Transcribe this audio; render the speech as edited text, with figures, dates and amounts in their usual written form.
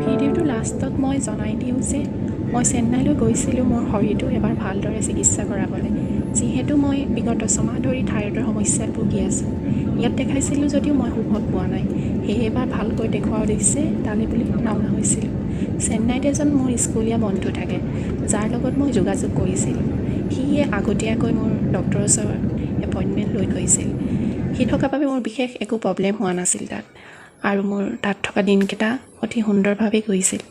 ভিডিঅ'টো লাষ্টত মই জনাই দিওঁ যে মই চেন্নাইলৈ গৈছিলোঁ মোৰ শৰীৰটো এবাৰ ভালদৰে চিকিৎসা কৰাবলৈ, যিহেতু মই বিগত ছমাহ ধৰি থাইৰয়ডৰ সমস্যাত ভুগি আছোঁ। ইয়াত দেখাইছিলোঁ যদিও মই সুফল পোৱা নাই, সেয়ে এবাৰ ভালকৈ দেখুওৱাৰ উদ্দেশ্যে তালৈ বুলি ৰাওনা হৈছিলোঁ। চেন্নাইত এজন মোৰ স্কুলীয়া বন্ধু থাকে, যাৰ লগত মই যোগাযোগ কৰিছিলোঁ। সিয়ে আগতীয়াকৈ মোৰ ডক্টৰৰ ওচৰত এপইণ্টমেণ্ট লৈ গৈছিল। সি থকাৰ বাবে মোৰ বিশেষ একো প্ৰব্লেম হোৱা নাছিল তাত, আৰু মোৰ তাত থকা দিনকেইটা অতি সুন্দৰভাৱে গৈছিল।